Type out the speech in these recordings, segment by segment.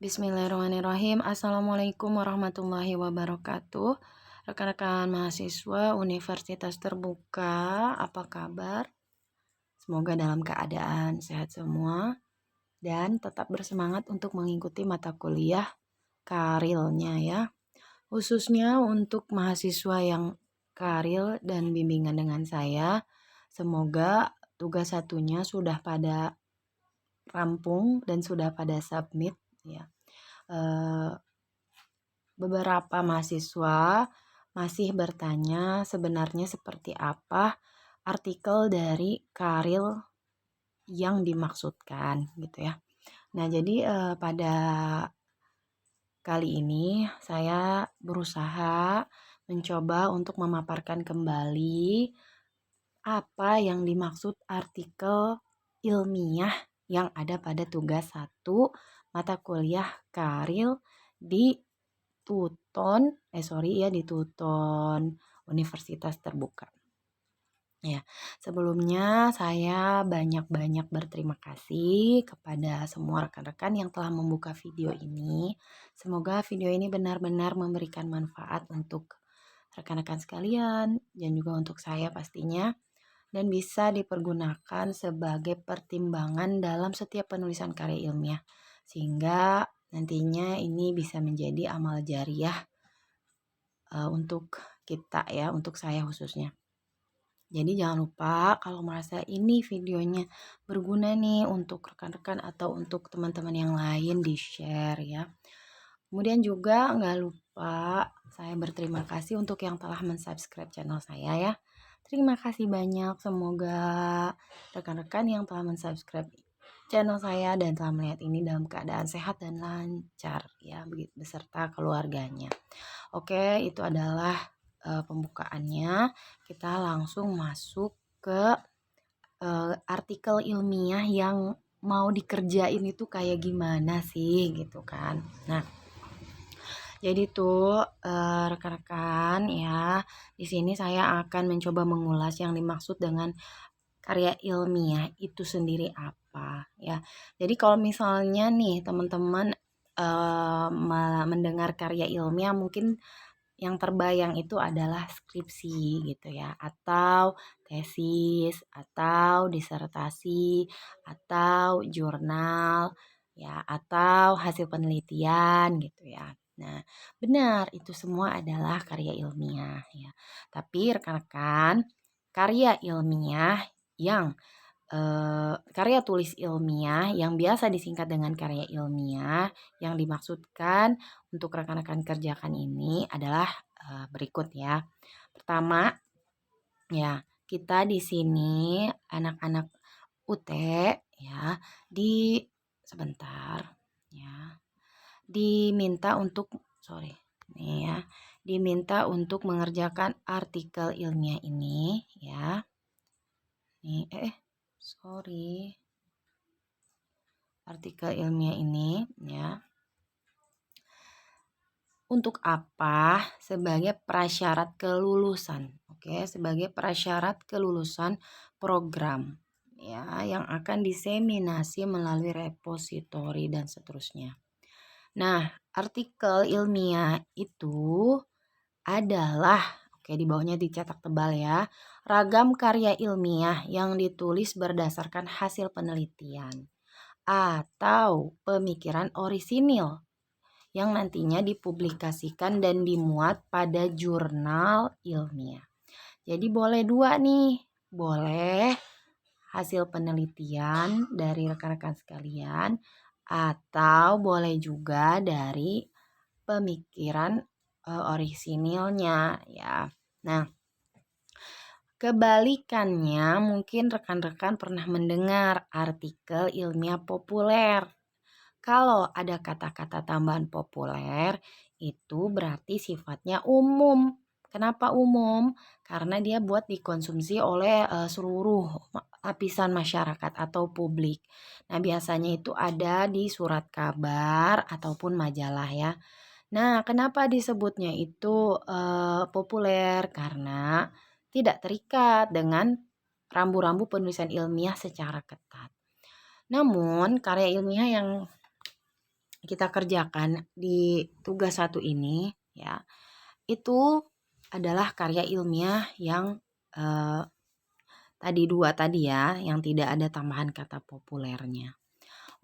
Bismillahirrahmanirrahim. Assalamualaikum warahmatullahi wabarakatuh. Rekan-rekan mahasiswa Universitas Terbuka, apa kabar? Semoga dalam keadaan sehat semua dan tetap bersemangat untuk mengikuti mata kuliah karilnya ya. Khususnya untuk mahasiswa yang karil dan bimbingan dengan saya, semoga tugas satunya sudah pada rampung dan sudah pada submit ya. Eh, Beberapa mahasiswa masih bertanya sebenarnya seperti apa artikel dari Karil yang dimaksudkan gitu ya. Nah, jadi pada kali ini saya berusaha mencoba untuk memaparkan kembali apa yang dimaksud artikel ilmiah yang ada pada tugas 1 mata kuliah Karil di di Tuton Universitas Terbuka. Ya, sebelumnya saya banyak-banyak berterima kasih kepada semua rekan-rekan yang telah membuka video ini. Semoga video ini benar-benar memberikan manfaat untuk rekan-rekan sekalian dan juga untuk saya pastinya dan bisa dipergunakan sebagai pertimbangan dalam setiap penulisan karya ilmiah sehingga nantinya ini bisa menjadi amal jariah untuk kita ya, untuk saya khususnya. Jadi jangan lupa kalau merasa ini videonya berguna nih untuk rekan-rekan atau untuk teman-teman yang lain di-share ya. Kemudian juga nggak lupa saya berterima kasih untuk yang telah mensubscribe channel saya ya. Terima kasih banyak. Semoga rekan-rekan yang telah mensubscribe channel saya dan telah melihat ini dalam keadaan sehat dan lancar ya, beserta keluarganya. Oke, itu adalah pembukaannya. Kita langsung masuk ke artikel ilmiah yang mau dikerjain itu kayak gimana sih gitu kan. Nah, jadi tuh rekan-rekan ya, di sini saya akan mencoba mengulas yang dimaksud dengan karya ilmiah itu sendiri apa ya. Jadi kalau misalnya nih teman-teman mendengar karya ilmiah mungkin yang terbayang itu adalah skripsi gitu ya, atau tesis, atau disertasi, atau jurnal, ya, atau hasil penelitian gitu ya. Nah, benar itu semua adalah karya ilmiah ya. Tapi rekan-rekan, karya ilmiah yang karya tulis ilmiah yang biasa disingkat dengan karya ilmiah yang dimaksudkan untuk rekan-rekan kerjakan ini adalah berikut ya. Pertama, ya, kita di sini anak-anak UT ya, di sebentar ya, diminta untuk nih ya, diminta untuk mengerjakan artikel ilmiah ini ya. Nih, artikel ilmiah ini ya. Untuk apa? Sebagai prasyarat kelulusan. Oke, sebagai prasyarat kelulusan program ya yang akan diseminasi melalui repositori dan seterusnya. Nah, artikel ilmiah itu adalah di bawahnya dicetak tebal ya. Ragam karya ilmiah yang ditulis berdasarkan hasil penelitian atau pemikiran orisinil yang nantinya dipublikasikan dan dimuat pada jurnal ilmiah. Jadi boleh dua nih, boleh hasil penelitian dari rekan-rekan sekalian atau boleh juga dari pemikiran orisinilnya ya. Nah, kebalikannya mungkin rekan-rekan pernah mendengar artikel ilmiah populer. Kalau ada kata-kata tambahan populer, itu berarti sifatnya umum. Kenapa umum? Karena dia buat dikonsumsi oleh seluruh lapisan masyarakat atau publik. Nah, biasanya itu ada di surat kabar ataupun majalah ya. Nah, kenapa disebutnya itu populer? Karena tidak terikat dengan rambu-rambu penulisan ilmiah secara ketat. Namun, karya ilmiah yang kita kerjakan di tugas satu ini ya, itu adalah karya ilmiah yang tadi dua tadi ya, yang tidak ada tambahan kata populernya.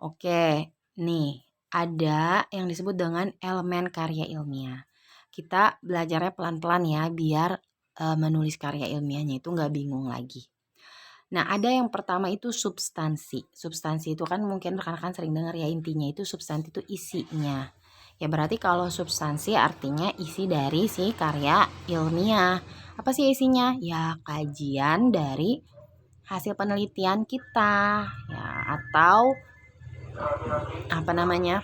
Oke, nih ada yang disebut dengan elemen karya ilmiah. Kita belajarnya pelan-pelan ya, biar menulis karya ilmiahnya itu nggak bingung lagi. Nah, ada yang pertama itu substansi. Substansi itu kan mungkin rekan-rekan sering dengar ya, intinya itu substansi itu isinya. Ya berarti kalau substansi artinya isi dari si karya ilmiah. Apa sih isinya? Ya kajian dari hasil penelitian kita ya, atau apa namanya,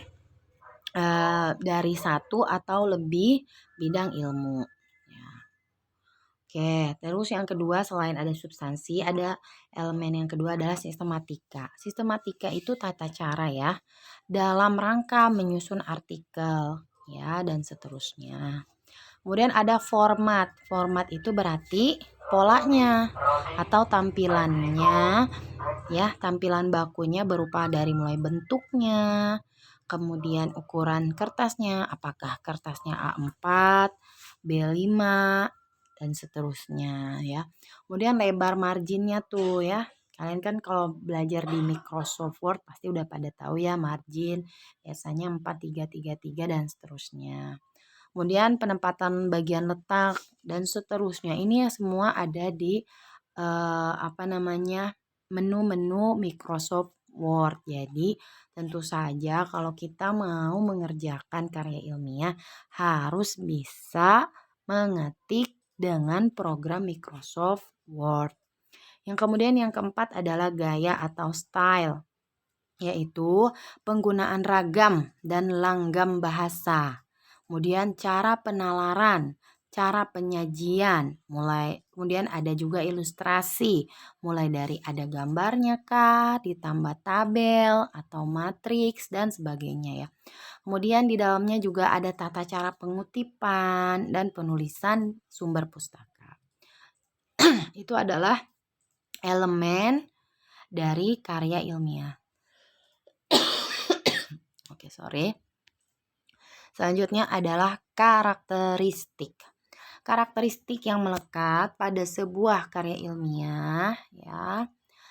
dari satu atau lebih bidang ilmu. Ya. Oke, terus yang kedua selain ada substansi, ada elemen yang kedua adalah sistematika. Sistematika itu tata cara ya, dalam rangka menyusun artikel ya, dan seterusnya. Kemudian ada format. Format itu berarti polanya atau tampilannya ya, tampilan bakunya berupa dari mulai bentuknya, kemudian ukuran kertasnya, apakah kertasnya A4, B5 dan seterusnya ya. Kemudian lebar marginnya tuh ya. Kalian kan kalau belajar di Microsoft Word pasti udah pada tahu ya, margin biasanya 4, 3, 3, 3 dan seterusnya. Kemudian penempatan bagian letak dan seterusnya. Ini ya semua ada di apa namanya, menu-menu Microsoft Word. Jadi tentu saja kalau kita mau mengerjakan karya ilmiah harus bisa mengetik dengan program Microsoft Word. Yang kemudian yang keempat adalah gaya atau style, yaitu penggunaan ragam dan langgam bahasa. Kemudian cara penalaran, cara penyajian, kemudian ada juga ilustrasi, mulai dari ada gambarnya kah, ditambah tabel atau matriks dan sebagainya ya. Kemudian di dalamnya juga ada tata cara pengutipan dan penulisan sumber pustaka. Itu adalah elemen dari karya ilmiah. Oke, sorry. Selanjutnya adalah karakteristik. Karakteristik yang melekat pada sebuah karya ilmiah ya,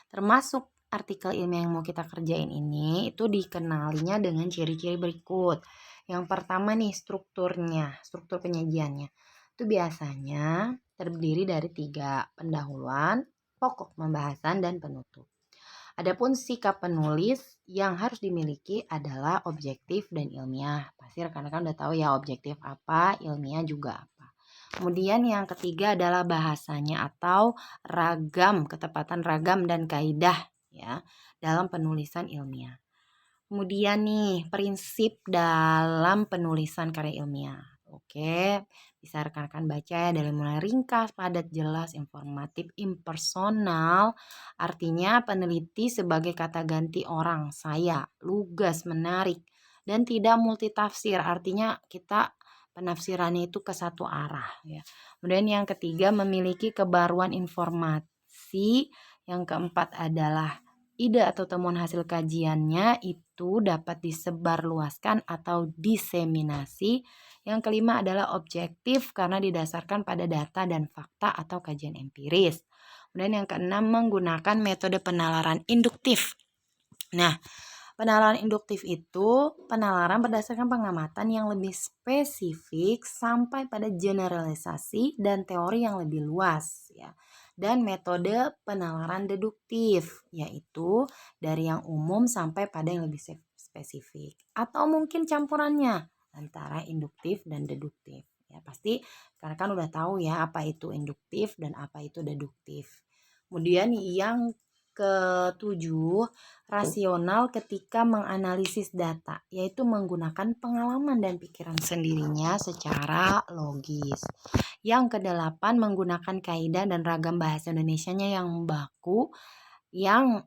termasuk artikel ilmiah yang mau kita kerjain ini, itu dikenalinya dengan ciri-ciri berikut. Yang pertama nih, strukturnya, struktur penyajiannya. Itu biasanya terdiri dari 3 pendahuluan, pokok, pembahasan, dan penutup. Adapun sikap penulis yang harus dimiliki adalah objektif dan ilmiah. Pasti rekan-rekan udah tahu ya objektif apa, ilmiah juga apa. Kemudian yang ketiga adalah bahasanya atau ragam, ketepatan ragam dan kaidah ya dalam penulisan ilmiah. Kemudian nih, prinsip dalam penulisan karya ilmiah. Oke, bisa rekan-rekan baca ya, dari mulai ringkas, padat, jelas, informatif, impersonal. Artinya peneliti sebagai kata ganti orang, saya, lugas, menarik, dan tidak multitafsir. Artinya kita penafsirannya itu ke satu arah ya. Kemudian yang ketiga memiliki kebaruan informasi. Yang keempat adalah ide atau temuan hasil kajiannya itu dapat disebarluaskan atau diseminasi. Yang kelima adalah objektif karena didasarkan pada data dan fakta atau kajian empiris. Kemudian yang keenam menggunakan metode penalaran induktif. Nah, penalaran induktif itu penalaran berdasarkan pengamatan yang lebih spesifik sampai pada generalisasi dan teori yang lebih luas ya. Dan metode penalaran deduktif, yaitu dari yang umum sampai pada yang lebih spesifik. Atau mungkin campurannya antara induktif dan deduktif. Ya, pasti karena kan udah tahu ya apa itu induktif dan apa itu deduktif. Kemudian yang ketujuh, rasional ketika menganalisis data, yaitu menggunakan pengalaman dan pikiran sendirinya secara logis. Yang kedelapan, menggunakan kaidah dan ragam bahasa Indonesianya yang baku, yang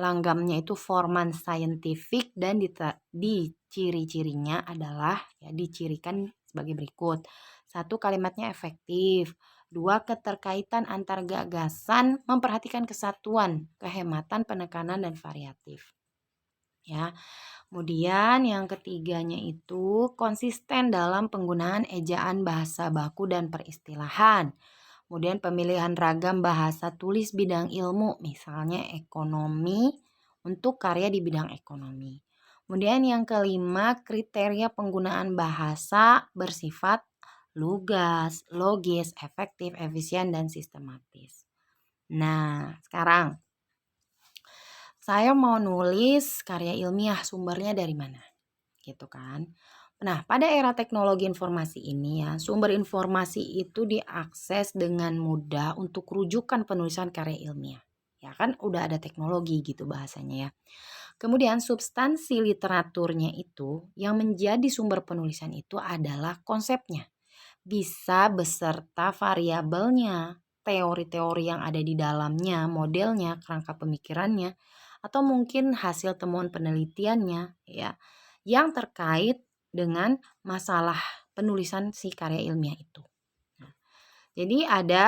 langgamnya itu forman saintifik dan di ciri-cirinya adalah ya, dicirikan sebagai berikut. 1, kalimatnya efektif. 2, keterkaitan antar gagasan, memperhatikan kesatuan, kehematan, penekanan, dan variatif. ya. Kemudian yang ketiganya itu konsisten dalam penggunaan ejaan bahasa baku dan peristilahan. Kemudian pemilihan ragam bahasa tulis bidang ilmu, misalnya ekonomi untuk karya di bidang ekonomi. Kemudian yang kelima, kriteria penggunaan bahasa bersifat lugas, logis, efektif, efisien, dan sistematis. Nah, sekarang saya mau nulis karya ilmiah, sumbernya dari mana? Gitu kan. Nah, pada era teknologi informasi ini ya, sumber informasi itu diakses dengan mudah untuk rujukan penulisan karya ilmiah. Ya kan udah ada teknologi gitu bahasanya ya. Kemudian substansi literaturnya itu yang menjadi sumber penulisan itu adalah konsepnya. Bisa beserta variabelnya, teori-teori yang ada di dalamnya, modelnya, kerangka pemikirannya, atau mungkin hasil temuan penelitiannya ya, yang terkait dengan masalah penulisan si karya ilmiah itu. Nah, jadi ada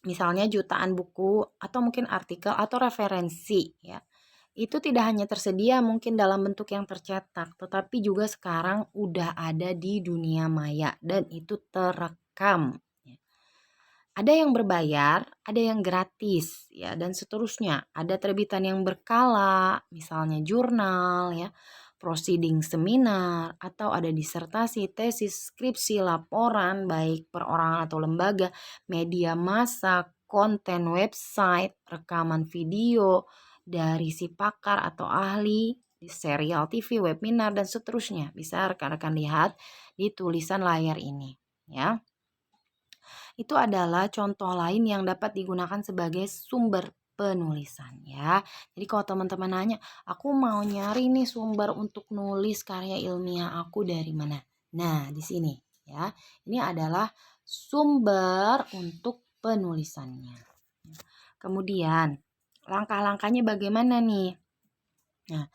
misalnya jutaan buku atau mungkin artikel atau referensi ya. Itu tidak hanya tersedia mungkin dalam bentuk yang tercetak, tetapi juga sekarang udah ada di dunia maya dan itu terekam. Ya. Ada yang berbayar, ada yang gratis, ya dan seterusnya. Ada terbitan yang berkala, misalnya jurnal, ya, proceeding seminar, atau ada disertasi, tesis, skripsi, laporan, baik perorangan atau lembaga, media massa, konten website, rekaman video dari si pakar atau ahli, di serial TV, webinar, dan seterusnya. Bisa rekan-rekan lihat di tulisan layar ini, ya. Itu adalah contoh lain yang dapat digunakan sebagai sumber penulisan ya. Jadi kalau teman-teman nanya, aku mau nyari nih sumber untuk nulis karya ilmiah aku dari mana? Nah, di sini ya. Ini adalah sumber untuk penulisannya. Kemudian, langkah-langkahnya bagaimana nih? Nah,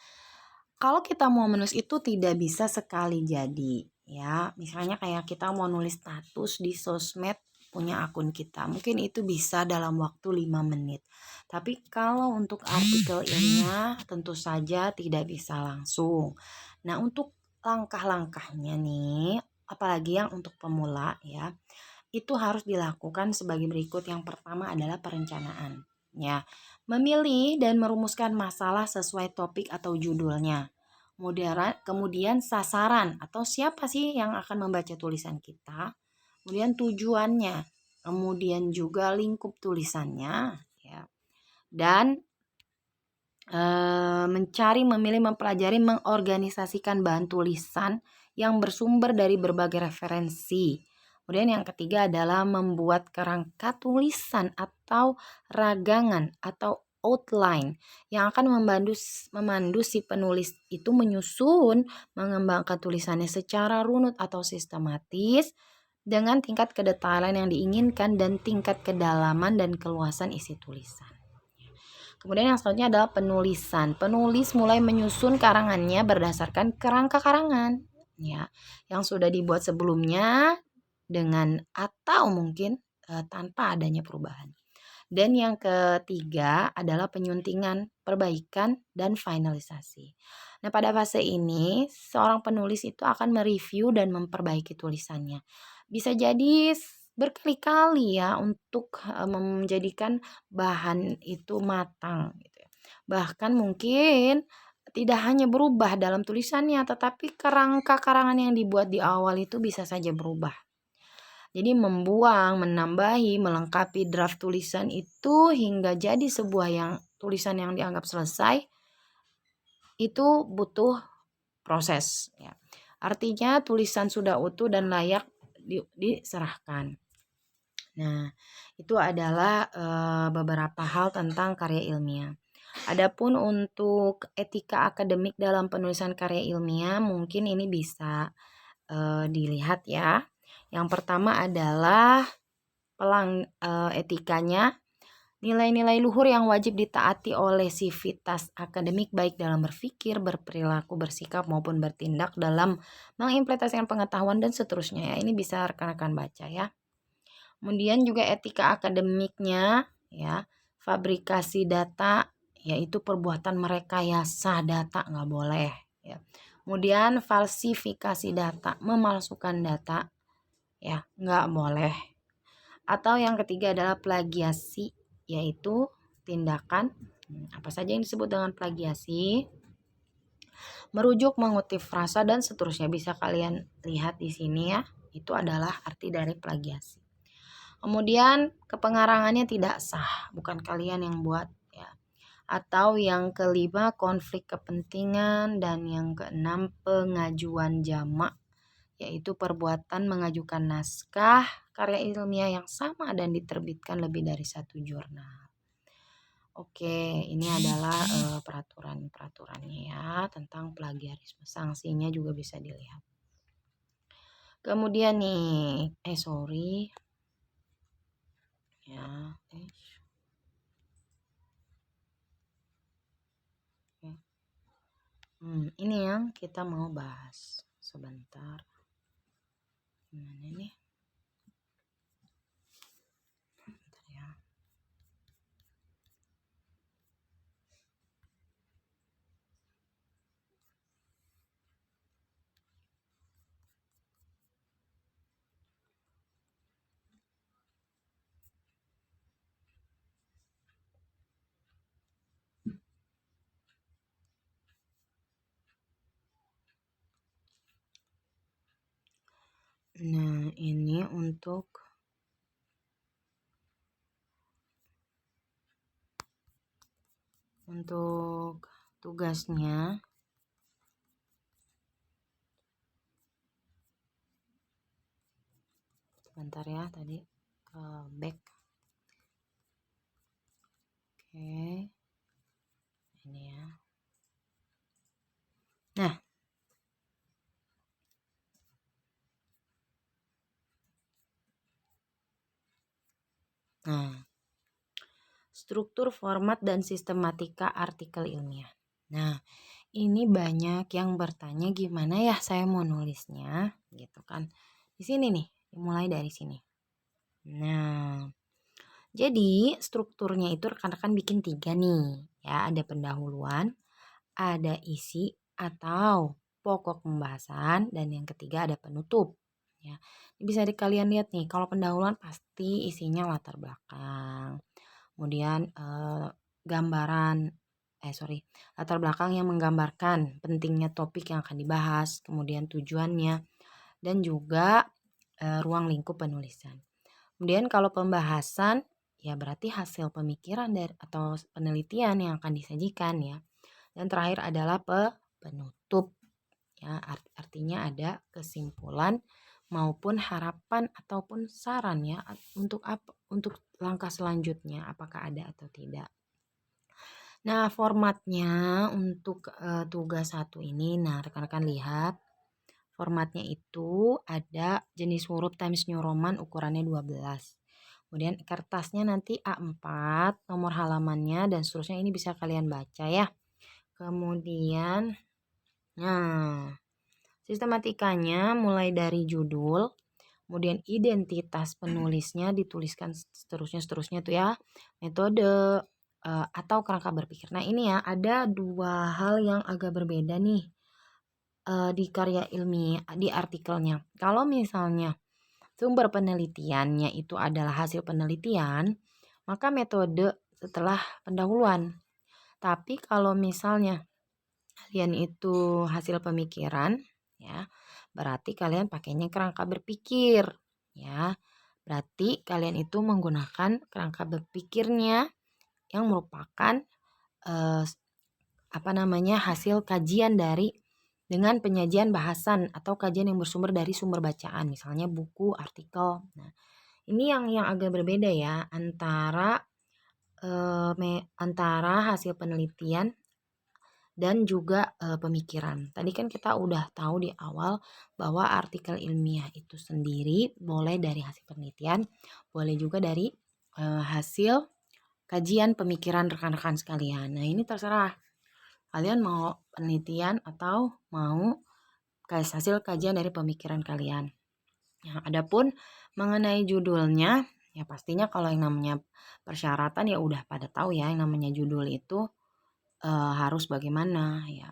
kalau kita mau menulis itu tidak bisa sekali jadi ya. Misalnya kayak kita mau nulis status di sosmed punya akun kita. Mungkin itu bisa dalam waktu 5 menit. Tapi kalau untuk artikel ilmiah tentu saja tidak bisa langsung. Nah, untuk langkah-langkahnya nih, apalagi yang untuk pemula ya, itu harus dilakukan sebagai berikut. Yang pertama adalah perencanaan. Ya, memilih dan merumuskan masalah sesuai topik atau judulnya. Kemudian sasaran atau siapa sih yang akan membaca tulisan kita. Kemudian tujuannya. Kemudian juga lingkup tulisannya. Ya. Dan mencari, memilih, mempelajari, mengorganisasikan bahan tulisan yang bersumber dari berbagai referensi. Kemudian yang ketiga adalah membuat kerangka tulisan atau ragangan atau outline yang akan memandu si penulis itu menyusun, mengembangkan tulisannya secara runut atau sistematis dengan tingkat kedetailan yang diinginkan dan tingkat kedalaman dan keluasan isi tulisan. Kemudian yang selanjutnya adalah penulisan. Penulis mulai menyusun karangannya berdasarkan kerangka karangan ya, yang sudah dibuat sebelumnya dengan atau mungkin tanpa adanya perubahan. Dan yang ketiga adalah penyuntingan, perbaikan, dan finalisasi. Nah, pada fase ini seorang penulis itu akan mereview dan memperbaiki tulisannya. Bisa jadi berkali-kali ya untuk menjadikan bahan itu matang gitu ya. Bahkan mungkin tidak hanya berubah dalam tulisannya, tetapi kerangka karangan yang dibuat di awal itu bisa saja berubah. Jadi membuang, menambahi, melengkapi draft tulisan itu hingga jadi sebuah tulisan yang dianggap selesai itu butuh proses ya. Artinya tulisan sudah utuh dan layak diserahkan. Nah, itu adalah beberapa hal tentang karya ilmiah. Adapun untuk etika akademik dalam penulisan karya ilmiah mungkin ini bisa dilihat ya. Yang pertama adalah etikanya, nilai-nilai luhur yang wajib ditaati oleh sivitas akademik baik dalam berpikir, berperilaku, bersikap maupun bertindak dalam mengimplementasikan pengetahuan dan seterusnya ya. Ini bisa rekan-rekan baca ya. Kemudian juga etika akademiknya ya, fabrikasi data yaitu perbuatan merekayasa data, nggak boleh ya. Kemudian falsifikasi data, memalsukan data ya, nggak boleh. Atau yang ketiga adalah plagiasi, yaitu tindakan apa saja yang disebut dengan plagiasi: merujuk, mengutip frasa dan seterusnya. Bisa kalian lihat di sini ya. Itu adalah arti dari plagiasi. Kemudian kepengarangannya tidak sah, bukan kalian yang buat ya. Atau yang kelima konflik kepentingan, dan yang keenam pengajuan jamak, yaitu perbuatan mengajukan naskah karya ilmiah yang sama dan diterbitkan lebih dari satu jurnal. Oke, ini adalah peraturan-peraturannya ya tentang plagiarisme. Sanksinya juga bisa dilihat. Kemudian nih, sorry ya, ini yang kita mau bahas sebentar. Gimana nih? Bentar ya. Nah, ini untuk tugasnya. Sebentar ya, tadi ke back. Oke. Ini ya. Nah, struktur, format, dan sistematika artikel ilmiah. Nah, ini banyak yang bertanya gimana ya saya mau nulisnya, gitu kan. Di sini nih, dimulai dari sini. Nah, jadi strukturnya itu rekan-rekan bikin 3 nih. Ya, ada pendahuluan, ada isi atau pokok pembahasan, dan yang ketiga ada penutup. Ya, ini bisa kalian lihat nih, kalau pendahuluan pasti isinya latar belakang. Kemudian gambaran latar belakang yang menggambarkan pentingnya topik yang akan dibahas, kemudian tujuannya, dan juga ruang lingkup penulisan. Kemudian kalau pembahasan ya berarti hasil pemikiran dari atau penelitian yang akan disajikan ya. Dan terakhir adalah penutup ya, artinya ada kesimpulan maupun harapan ataupun saran ya untuk langkah selanjutnya, apakah ada atau tidak. Nah, formatnya untuk tugas 1 ini, nah rekan-rekan lihat formatnya itu ada jenis huruf Times New Roman ukurannya 12. Kemudian kertasnya nanti A4, nomor halamannya dan seterusnya ini bisa kalian baca ya. Kemudian nah, sistematikanya mulai dari judul, kemudian identitas penulisnya dituliskan seterusnya tuh ya. Metode atau kerangka berpikir. Nah, ini ya ada 2 hal yang agak berbeda nih di karya ilmiah di artikelnya. Kalau misalnya sumber penelitiannya itu adalah hasil penelitian, maka metode setelah pendahuluan. Tapi kalau misalnya kalian itu hasil pemikiran ya, berarti kalian pakainya kerangka berpikir ya. Berarti kalian itu menggunakan kerangka berpikirnya yang merupakan hasil kajian dengan penyajian bahasan atau kajian yang bersumber dari sumber bacaan, misalnya buku, artikel. Nah, ini yang agak berbeda ya antara hasil penelitian dan juga pemikiran. Tadi kan kita udah tahu di awal bahwa artikel ilmiah itu sendiri boleh dari hasil penelitian, boleh juga dari hasil kajian pemikiran rekan-rekan sekalian. Nah, ini terserah kalian mau penelitian atau mau hasil kajian dari pemikiran kalian. Nah, adapun mengenai judulnya, ya pastinya kalau yang namanya persyaratan ya udah pada tahu ya, yang namanya judul itu harus bagaimana ya,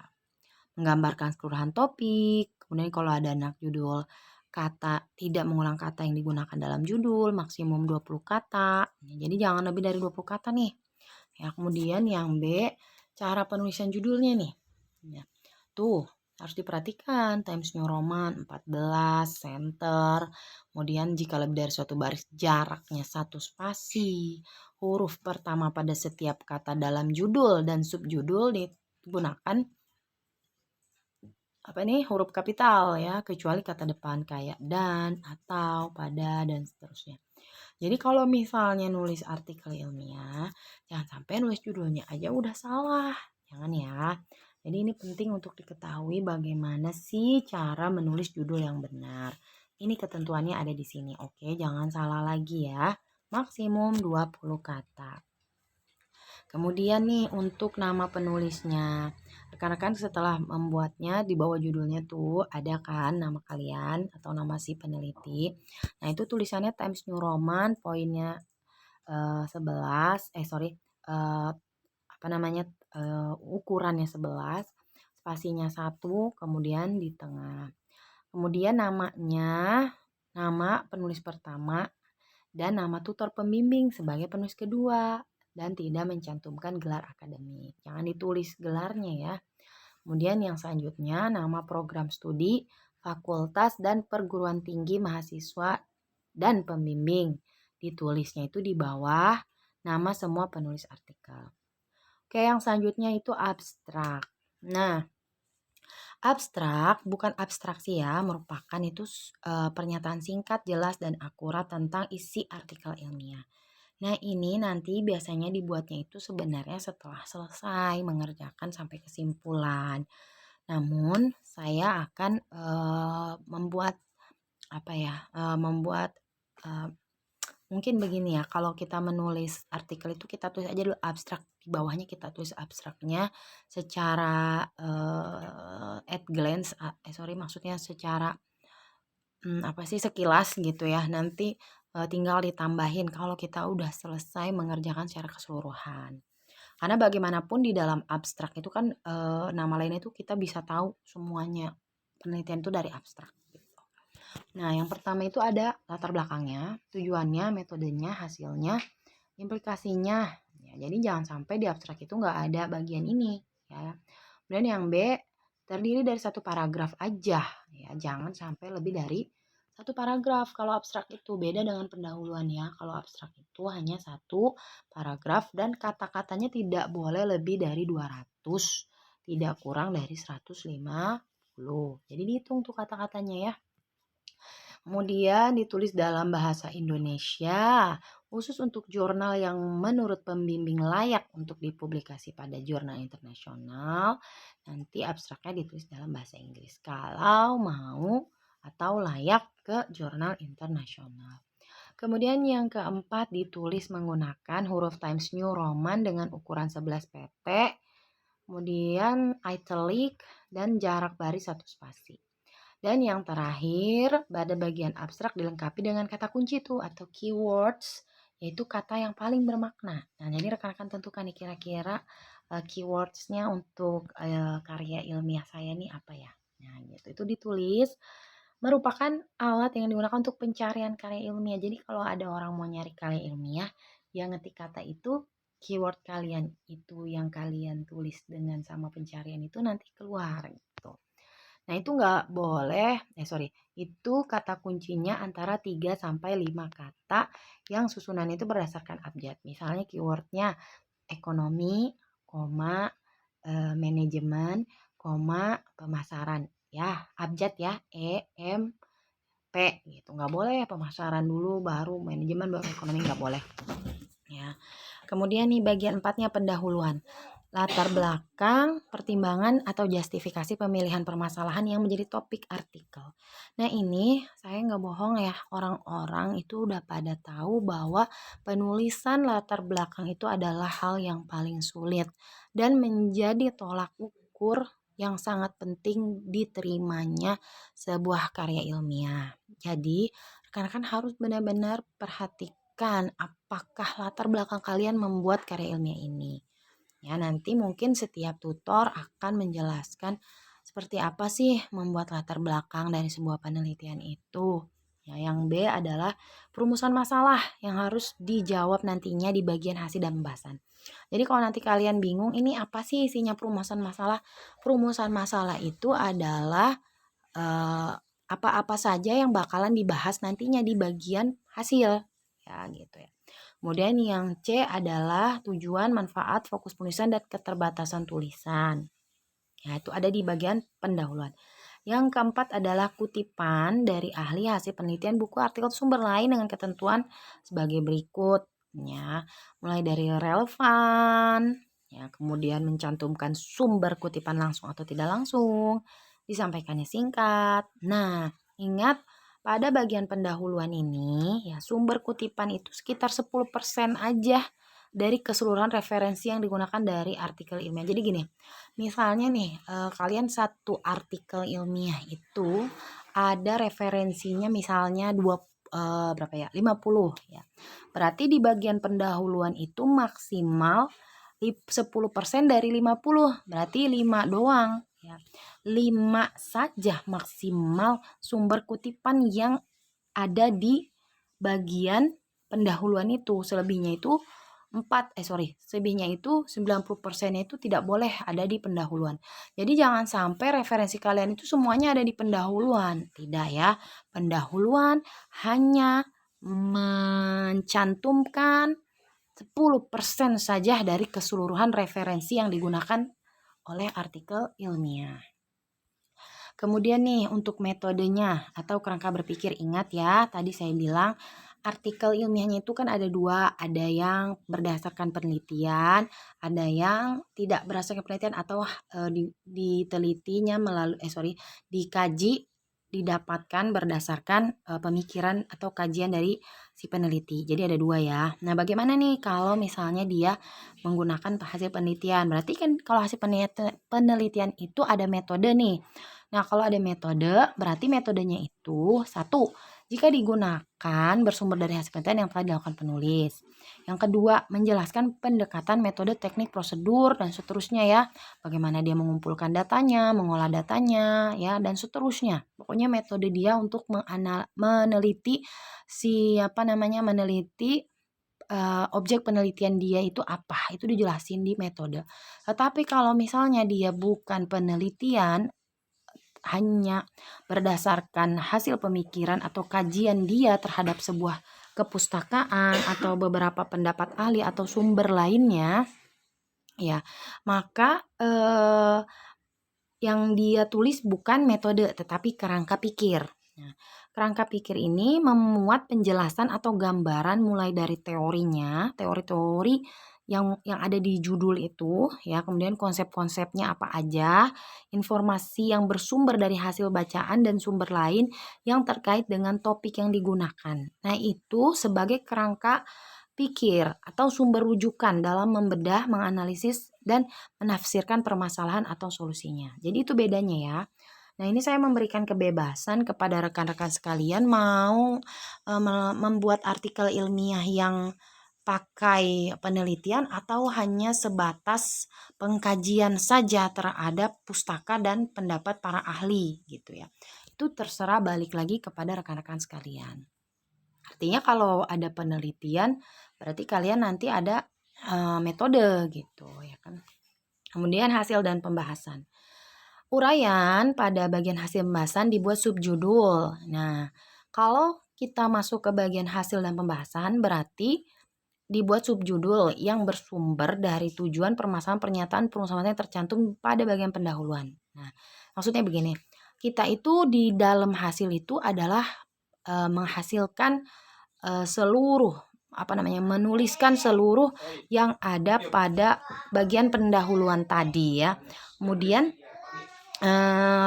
menggambarkan keseluruhan topik, kemudian kalau ada anak judul kata tidak mengulang kata yang digunakan dalam judul, maksimum 20 kata. Jadi jangan lebih dari 20 kata nih. Ya, kemudian yang B, cara penulisan judulnya nih. Ya, tuh harus diperhatikan Times New Roman 14, center, kemudian jika lebih dari suatu baris jaraknya satu spasi, huruf pertama pada setiap kata dalam judul dan subjudul digunakan huruf kapital ya, kecuali kata depan kayak dan, atau, pada, dan seterusnya. Jadi kalau misalnya nulis artikel ilmiah, jangan sampai nulis judulnya aja udah salah. Jangan ya. Jadi ini penting untuk diketahui bagaimana sih cara menulis judul yang benar. Ini ketentuannya ada di sini. Oke, jangan salah lagi ya. Maksimum 20 kata. Kemudian nih untuk nama penulisnya. Rekan-rekan setelah membuatnya di bawah judulnya tuh ada kan nama kalian atau nama si peneliti. Nah itu tulisannya Times New Roman poinnya 11 ukurannya 11, spasinya 1, kemudian di tengah. Kemudian namanya, nama penulis pertama dan nama tutor pembimbing sebagai penulis kedua dan tidak mencantumkan gelar akademik. Jangan ditulis gelarnya ya. Kemudian yang selanjutnya nama program studi, fakultas dan perguruan tinggi mahasiswa dan pembimbing. Ditulisnya itu di bawah nama semua penulis artikel. Oke, yang selanjutnya itu abstrak. Nah, abstrak bukan abstraksi ya, merupakan itu pernyataan singkat, jelas, dan akurat tentang isi artikel ilmiah. Nah ini nanti biasanya dibuatnya itu sebenarnya setelah selesai mengerjakan sampai kesimpulan. Namun saya akan membuat mungkin begini ya, kalau kita menulis artikel itu kita tulis aja dulu abstrak, di bawahnya kita tulis abstraknya secara at glance, maksudnya secara sekilas gitu ya. Nanti tinggal ditambahin kalau kita udah selesai mengerjakan secara keseluruhan. Karena bagaimanapun di dalam abstrak itu kan nama lainnya itu kita bisa tahu semuanya. Penelitian itu dari abstrak. Nah, yang pertama itu ada latar belakangnya, tujuannya, metodenya, hasilnya, implikasinya. Ya, jadi jangan sampai di abstrak itu nggak ada bagian ini. Ya. Kemudian yang B, terdiri dari satu paragraf aja. Ya, jangan sampai lebih dari satu paragraf. Kalau abstrak itu beda dengan pendahuluan ya. Kalau abstrak itu hanya satu paragraf dan kata-katanya tidak boleh lebih dari 200, tidak kurang dari 150. Jadi dihitung tuh kata-katanya ya. Kemudian ditulis dalam bahasa Indonesia, khusus untuk jurnal yang menurut pembimbing layak untuk dipublikasi pada jurnal internasional. Nanti abstraknya ditulis dalam bahasa Inggris kalau mau atau layak ke jurnal internasional. Kemudian yang keempat ditulis menggunakan huruf Times New Roman dengan ukuran 11 pt, kemudian italic dan jarak baris 1 spasi. Dan yang terakhir, pada bagian abstrak dilengkapi dengan kata kunci tuh atau keywords, yaitu kata yang paling bermakna. Nah, jadi rekan-rekan tentukan nih kira-kira keywordsnya untuk karya ilmiah saya nih apa ya. Nah, gitu. Itu ditulis merupakan alat yang digunakan untuk pencarian karya ilmiah. Jadi kalau ada orang mau nyari karya ilmiah, yang ngetik kata itu, keyword kalian itu yang kalian tulis dengan sama pencarian itu nanti keluar gitu. Nah itu nggak boleh, itu kata kuncinya antara 3 sampai 5 kata yang susunan itu berdasarkan abjad. Misalnya keywordnya ekonomi, koma, manajemen, koma, pemasaran. Ya, abjad ya, E, M, P gitu. Nggak boleh pemasaran dulu, baru manajemen, baru ekonomi, nggak boleh. Ya. Kemudian nih bagian 4-nya pendahuluan. Latar belakang, pertimbangan atau justifikasi pemilihan permasalahan yang menjadi topik artikel. Nah ini saya nggak bohong ya, orang-orang itu udah pada tahu bahwa penulisan latar belakang itu adalah hal yang paling sulit dan menjadi tolak ukur yang sangat penting diterimanya sebuah karya ilmiah. Jadi rekan-rekan harus benar-benar perhatikan apakah latar belakang kalian membuat karya ilmiah ini. Ya, nanti mungkin setiap tutor akan menjelaskan seperti apa sih membuat latar belakang dari sebuah penelitian itu. Ya, yang B adalah perumusan masalah yang harus dijawab nantinya di bagian hasil dan pembahasan. Jadi kalau nanti kalian bingung ini apa sih isinya perumusan masalah? Perumusan masalah itu adalah eh, apa-apa saja yang bakalan dibahas nantinya di bagian hasil. Ya, gitu ya. Kemudian yang C adalah tujuan, manfaat, fokus penulisan, dan keterbatasan tulisan. Ya, itu ada di bagian pendahuluan. Yang keempat adalah kutipan dari ahli, hasil penelitian, buku, artikel, sumber lain dengan ketentuan sebagai berikut. Ya, mulai dari relevan, ya, kemudian mencantumkan sumber kutipan langsung atau tidak langsung, disampaikannya singkat. Nah, ingat pada bagian pendahuluan ini ya sumber kutipan itu sekitar 10% aja dari keseluruhan referensi yang digunakan dari artikel ilmiah. Jadi gini, misalnya nih kalian satu artikel ilmiah itu ada referensinya misalnya berapa ya? 50 ya. Berarti di bagian pendahuluan itu maksimal 10% dari 50, berarti 5 doang ya. 5 saja maksimal sumber kutipan yang ada di bagian pendahuluan itu. Selebihnya itu selebihnya itu 90% itu tidak boleh ada di pendahuluan. Jadi jangan sampai referensi kalian itu semuanya ada di pendahuluan. Tidak ya. Pendahuluan hanya mencantumkan 10% saja dari keseluruhan referensi yang digunakan oleh artikel ilmiah. Kemudian nih untuk metodenya atau kerangka berpikir, ingat ya tadi saya bilang artikel ilmiahnya itu kan ada dua, ada yang berdasarkan penelitian, ada yang tidak berdasarkan penelitian atau ditelitinya dikaji, didapatkan berdasarkan pemikiran atau kajian dari si peneliti. Jadi ada dua ya. Nah, bagaimana nih kalau misalnya dia menggunakan hasil penelitian? Berarti kan kalau hasil penelitian itu ada metode nih. Nah, kalau ada metode, berarti metodenya itu satu, jika digunakan bersumber dari hasil penelitian yang telah dilakukan penulis. Yang kedua, menjelaskan pendekatan metode, teknik, prosedur, dan seterusnya ya. Bagaimana dia mengumpulkan datanya, mengolah datanya, ya, dan seterusnya. Pokoknya metode dia untuk meneliti objek penelitian dia itu apa, itu dijelasin di metode. Tetapi kalau misalnya dia bukan penelitian, hanya berdasarkan hasil pemikiran atau kajian dia terhadap sebuah kepustakaan atau beberapa pendapat ahli atau sumber lainnya, ya, maka yang dia tulis bukan metode tetapi kerangka pikir. Nah, kerangka pikir ini memuat penjelasan atau gambaran mulai dari teorinya, teori-teori yang ada di judul itu ya, kemudian konsep-konsepnya apa aja, informasi yang bersumber dari hasil bacaan dan sumber lain yang terkait dengan topik yang digunakan. Nah, itu sebagai kerangka pikir atau sumber rujukan dalam membedah, menganalisis dan menafsirkan permasalahan atau solusinya. Jadi itu bedanya ya. Nah, ini saya memberikan kebebasan kepada rekan-rekan sekalian mau membuat artikel ilmiah yang pakai penelitian atau hanya sebatas pengkajian saja terhadap pustaka dan pendapat para ahli gitu ya. Itu terserah, balik lagi kepada rekan-rekan sekalian. Artinya kalau ada penelitian berarti kalian nanti ada metode gitu ya kan. Kemudian hasil dan pembahasan. Uraian pada bagian hasil pembahasan dibuat subjudul. Nah, kalau kita masuk ke bagian hasil dan pembahasan berarti dibuat subjudul yang bersumber dari tujuan, permasalahan, pernyataan, perumusan yang tercantum pada bagian pendahuluan. Nah, maksudnya begini, kita itu di dalam hasil itu adalah menghasilkan menuliskan seluruh yang ada pada bagian pendahuluan tadi ya. Kemudian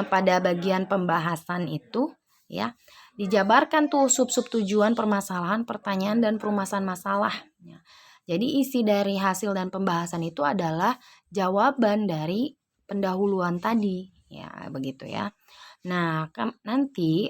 pada bagian pembahasan itu ya dijabarkan tuh sub-sub tujuan, permasalahan, pertanyaan, dan perumasan masalah. Ya. Jadi isi dari hasil dan pembahasan itu adalah jawaban dari pendahuluan tadi ya, begitu ya. Nah, nanti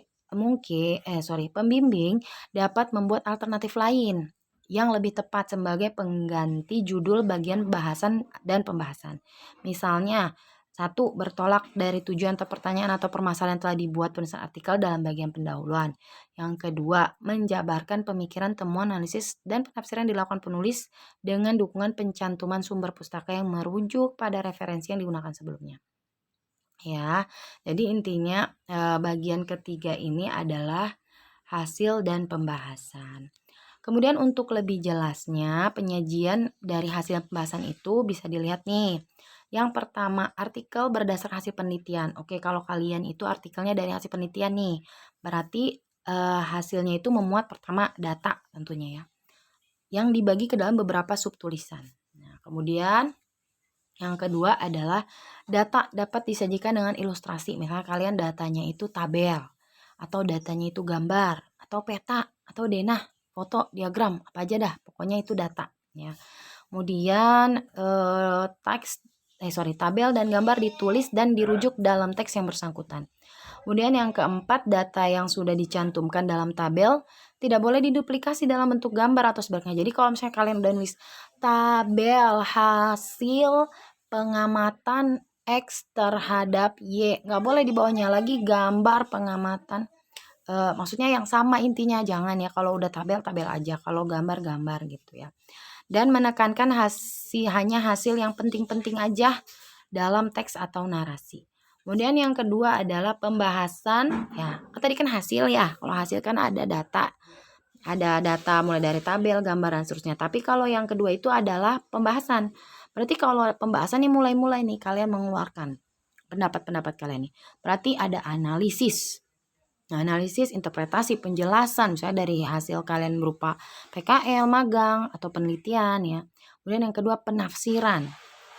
pembimbing dapat membuat alternatif lain yang lebih tepat sebagai pengganti judul bagian bahasan dan pembahasan. Misalnya, 1. Bertolak dari tujuan atau pertanyaan atau permasalahan yang telah dibuat penulisan artikel dalam bagian pendahuluan. Yang kedua, menjabarkan pemikiran, temuan, analisis, dan penafsiran dilakukan penulis dengan dukungan pencantuman sumber pustaka yang merujuk pada referensi yang digunakan sebelumnya. Ya, jadi intinya bagian ketiga ini adalah hasil dan pembahasan. Kemudian untuk lebih jelasnya, penyajian dari hasil pembahasan itu bisa dilihat nih. Yang pertama, artikel berdasar hasil penelitian. Oke, kalau kalian itu artikelnya dari hasil penelitian nih, berarti hasilnya itu memuat pertama data tentunya ya, yang dibagi ke dalam beberapa subtulisan. Nah, kemudian yang kedua adalah data dapat disajikan dengan ilustrasi. Misalnya kalian datanya itu tabel, atau datanya itu gambar, atau peta, atau denah, foto, diagram, apa aja dah. Pokoknya itu data. Ya. Kemudian tabel dan gambar ditulis dan dirujuk dalam teks yang bersangkutan. Kemudian yang keempat, data yang sudah dicantumkan dalam tabel tidak boleh diduplikasi dalam bentuk gambar atau sebaliknya. Jadi kalau misalnya kalian udah nulis tabel hasil pengamatan X terhadap Y, nggak boleh di bawahnya lagi gambar pengamatan. Maksudnya yang sama intinya, jangan ya, kalau udah tabel aja, kalau gambar gitu ya. Dan menekankan hanya hasil yang penting-penting aja dalam teks atau narasi. Kemudian yang kedua adalah pembahasan, ya tadi kan hasil ya, kalau hasil kan ada data mulai dari tabel, gambar dan seterusnya. Tapi kalau yang kedua itu adalah pembahasan. Berarti kalau pembahasan nih mulai nih kalian mengeluarkan pendapat-pendapat kalian nih. Berarti ada analisis. Nah, analisis, interpretasi, penjelasan misalnya dari hasil kalian berupa PKL, magang atau penelitian ya. Kemudian yang kedua penafsiran.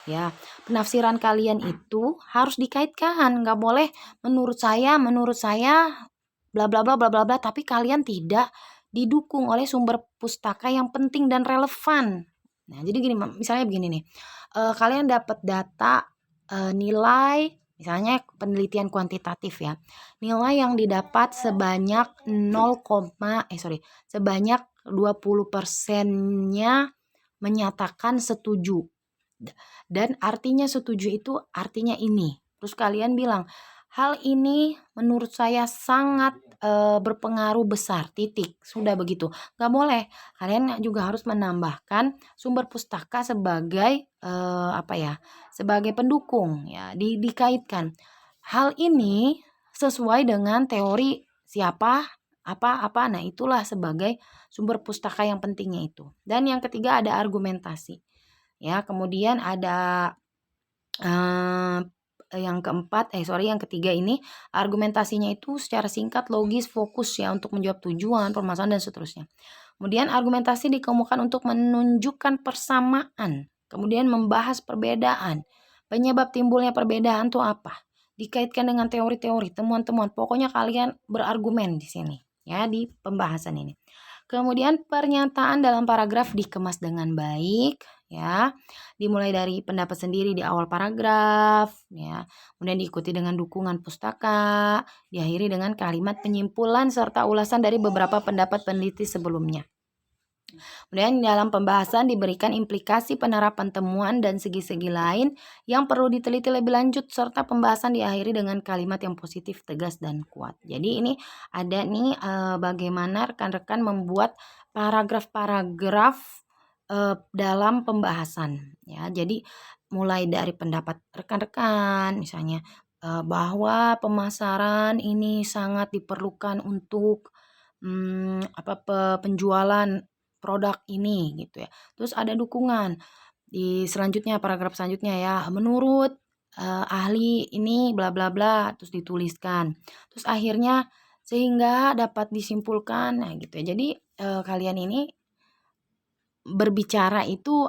Ya, penafsiran kalian itu harus dikaitkan, nggak boleh menurut saya bla bla bla bla bla bla, tapi kalian tidak didukung oleh sumber pustaka yang penting dan relevan. Nah, jadi gini, misalnya begini nih, kalian dapat data nilai, misalnya penelitian kuantitatif ya, nilai yang didapat sebanyak 20%-nya menyatakan setuju. Dan artinya setuju itu artinya ini. Terus kalian bilang, hal ini menurut saya sangat berpengaruh besar, titik. Sudah begitu. Gak boleh. Kalian juga harus menambahkan sumber pustaka sebagai sebagai pendukung ya, dikaitkan. Hal ini sesuai dengan teori siapa, apa. Nah, itulah sebagai sumber pustaka yang pentingnya itu. Dan yang ketiga ada argumentasi. Ya, kemudian ada yang ketiga ini argumentasinya itu secara singkat, logis, fokus ya untuk menjawab tujuan, permasalahan dan seterusnya. Kemudian argumentasi dikemukakan untuk menunjukkan persamaan, kemudian membahas perbedaan. Penyebab timbulnya perbedaan itu apa? Dikaitkan dengan teori-teori, temuan-temuan. Pokoknya kalian berargumen di sini ya, di pembahasan ini. Kemudian pernyataan dalam paragraf dikemas dengan baik ya. Dimulai dari pendapat sendiri di awal paragraf ya. Kemudian diikuti dengan dukungan pustaka, diakhiri dengan kalimat penyimpulan serta ulasan dari beberapa pendapat peneliti sebelumnya. Kemudian dalam pembahasan diberikan implikasi penerapan temuan dan segi-segi lain yang perlu diteliti lebih lanjut, serta pembahasan diakhiri dengan kalimat yang positif, tegas, dan kuat. Jadi ini ada nih bagaimana rekan-rekan membuat paragraf-paragraf dalam pembahasan ya. Jadi mulai dari pendapat rekan-rekan misalnya bahwa pemasaran ini sangat diperlukan untuk penjualan produk ini gitu ya. Terus ada dukungan di selanjutnya, paragraf selanjutnya ya, menurut ahli ini bla bla bla, terus dituliskan. Terus akhirnya sehingga dapat disimpulkan, nah gitu ya. Jadi kalian ini berbicara itu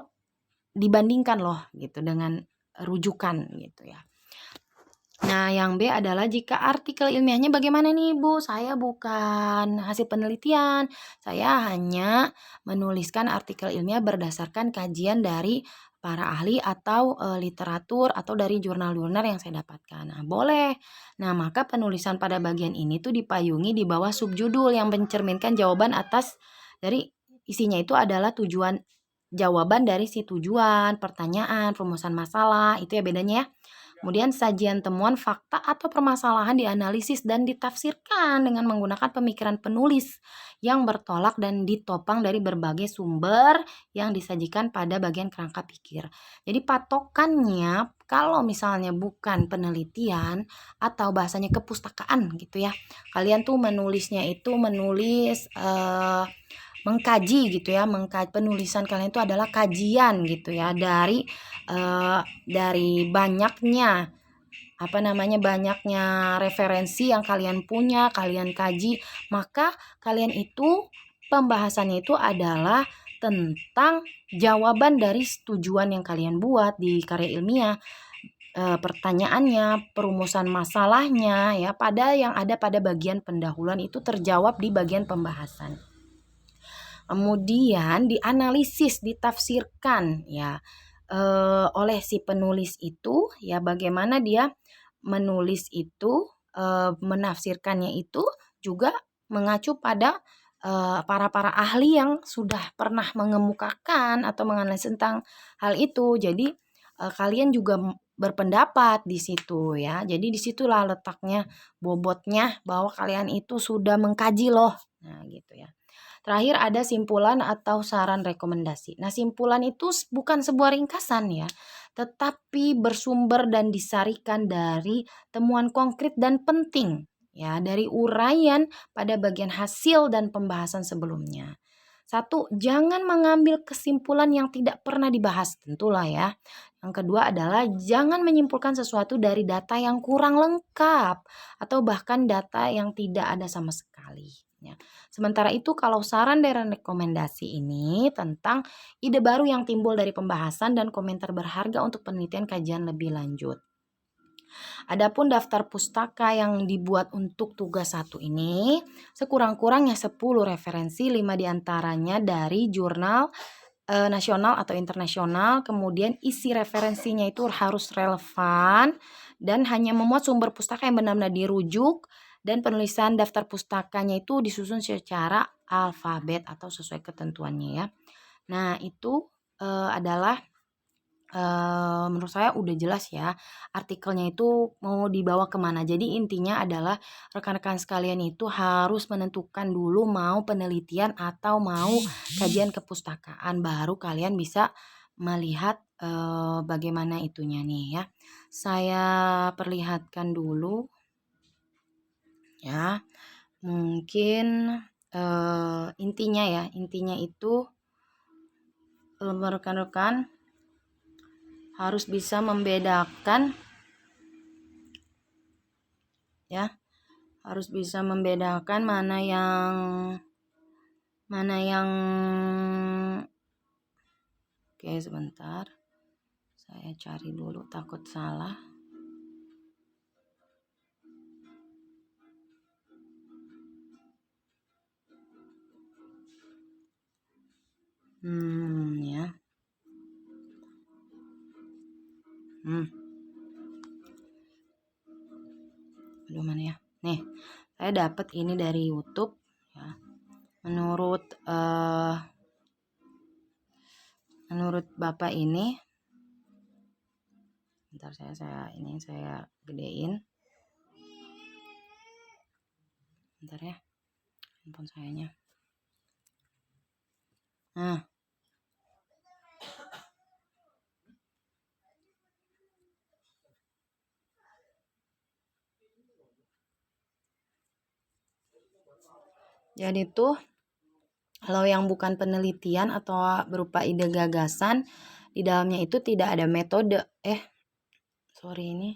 dibandingkan loh gitu dengan rujukan gitu ya. Nah, yang B adalah jika artikel ilmiahnya bagaimana nih Bu? Saya bukan hasil penelitian, saya hanya menuliskan artikel ilmiah berdasarkan kajian dari para ahli atau literatur atau dari jurnal-jurnal yang saya dapatkan. Nah, boleh. Nah, maka penulisan pada bagian ini tuh dipayungi di bawah subjudul yang mencerminkan jawaban atas dari isinya itu adalah tujuan jawaban dari si tujuan, pertanyaan, perumusan masalah, itu ya bedanya ya. Kemudian sajian temuan fakta atau permasalahan dianalisis dan ditafsirkan dengan menggunakan pemikiran penulis yang bertolak dan ditopang dari berbagai sumber yang disajikan pada bagian kerangka pikir. Jadi patokannya kalau misalnya bukan penelitian atau bahasanya kepustakaan gitu ya. Kalian tuh menulisnya itu menulis mengkaji gitu ya, penulisan kalian itu adalah kajian gitu ya dari banyaknya banyaknya referensi yang kalian punya, kalian kaji, maka kalian itu pembahasannya itu adalah tentang jawaban dari tujuan yang kalian buat di karya ilmiah, pertanyaannya, perumusan masalahnya ya yang ada pada bagian pendahuluan itu terjawab di bagian pembahasan. Kemudian dianalisis, ditafsirkan ya oleh si penulis itu ya, bagaimana dia menulis itu, menafsirkannya itu juga mengacu pada para ahli yang sudah pernah mengemukakan atau menganalisis tentang hal itu. Jadi kalian juga berpendapat di situ ya. Jadi disitulah letaknya bobotnya bahwa kalian itu sudah mengkaji loh. Nah gitu ya. Terakhir ada simpulan atau saran rekomendasi. Nah, simpulan itu bukan sebuah ringkasan ya, tetapi bersumber dan disarikan dari temuan konkret dan penting ya dari uraian pada bagian hasil dan pembahasan sebelumnya. Satu, jangan mengambil kesimpulan yang tidak pernah dibahas, tentulah ya. Yang kedua adalah jangan menyimpulkan sesuatu dari data yang kurang lengkap atau bahkan data yang tidak ada sama sekali. Ya. Sementara itu kalau saran dan rekomendasi ini tentang ide baru yang timbul dari pembahasan dan komentar berharga untuk penelitian kajian lebih lanjut. Adapun daftar pustaka yang dibuat untuk tugas 1 ini sekurang-kurangnya 10 referensi, 5 diantaranya dari jurnal nasional atau internasional, kemudian isi referensinya itu harus relevan dan hanya memuat sumber pustaka yang benar-benar dirujuk, dan penulisan daftar pustakanya itu disusun secara alfabet atau sesuai ketentuannya ya. Nah itu adalah menurut saya udah jelas ya artikelnya itu mau dibawa kemana. Jadi intinya adalah rekan-rekan sekalian itu harus menentukan dulu mau penelitian atau mau kajian kepustakaan, baru kalian bisa melihat bagaimana itunya nih ya. Saya perlihatkan dulu ya, mungkin intinya itu rekan-rekan harus bisa membedakan ya, harus bisa membedakan mana yang oke sebentar, saya cari dulu takut salah. Ya. Aduh mana ya? Nih, saya dapat ini dari YouTube ya. Menurut Bapak ini, bentar saya gedein. Bentar ya. Handphone sayanya. Nah. Jadi tuh kalau yang bukan penelitian atau berupa ide gagasan, di dalamnya itu tidak ada metode. Sorry ini.